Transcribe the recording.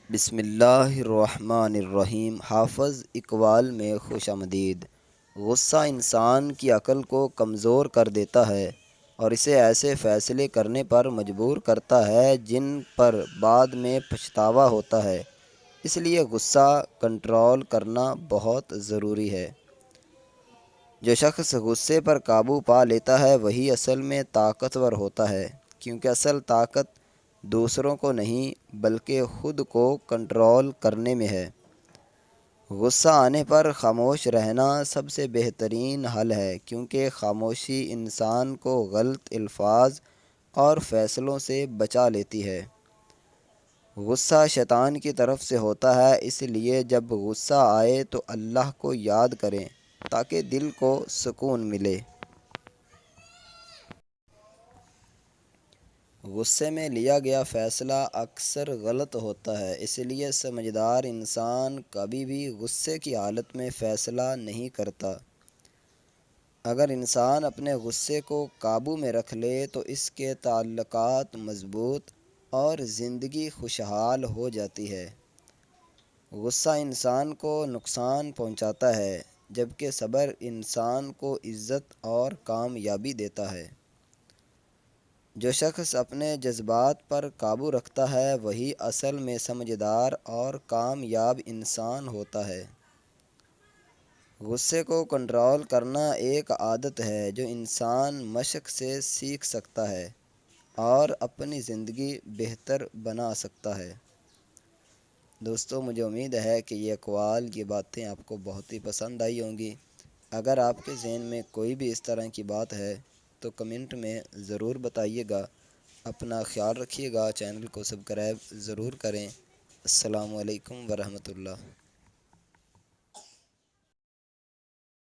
بسم اللہ الرحمن الرحیم۔ حافظ اقبال میں خوش آمدید۔ غصہ انسان کی عقل کو کمزور کر دیتا ہے اور اسے ایسے فیصلے کرنے پر مجبور کرتا ہے جن پر بعد میں پچھتاوا ہوتا ہے۔ اس لیے غصہ کنٹرول کرنا بہت ضروری ہے۔ جو شخص غصے پر قابو پا لیتا ہے وہی اصل میں طاقتور ہوتا ہے، کیونکہ اصل طاقت دوسروں کو نہیں بلکہ خود کو کنٹرول کرنے میں ہے۔ غصہ آنے پر خاموش رہنا سب سے بہترین حل ہے، کیونکہ خاموشی انسان کو غلط الفاظ اور فیصلوں سے بچا لیتی ہے۔ غصہ شیطان کی طرف سے ہوتا ہے، اس لیے جب غصہ آئے تو اللہ کو یاد کریں تاکہ دل کو سکون ملے۔ غصے میں لیا گیا فیصلہ اکثر غلط ہوتا ہے، اس لیے سمجھدار انسان کبھی بھی غصے کی حالت میں فیصلہ نہیں کرتا۔ اگر انسان اپنے غصے کو قابو میں رکھ لے تو اس کے تعلقات مضبوط اور زندگی خوشحال ہو جاتی ہے۔ غصہ انسان کو نقصان پہنچاتا ہے، جبکہ صبر انسان کو عزت اور کامیابی دیتا ہے۔ جو شخص اپنے جذبات پر قابو رکھتا ہے وہی اصل میں سمجھدار اور کامیاب انسان ہوتا ہے۔ غصے کو کنٹرول کرنا ایک عادت ہے جو انسان مشق سے سیکھ سکتا ہے اور اپنی زندگی بہتر بنا سکتا ہے۔ دوستو، مجھے امید ہے کہ یہ اقوال، یہ باتیں آپ کو بہت ہی پسند آئی ہوں گی۔ اگر آپ کے ذہن میں کوئی بھی اس طرح کی بات ہے تو کمنٹ میں ضرور بتائیے گا۔ اپنا خیال رکھیے گا، چینل کو سبسکرائب ضرور کریں۔ السلام علیکم ورحمۃ اللہ۔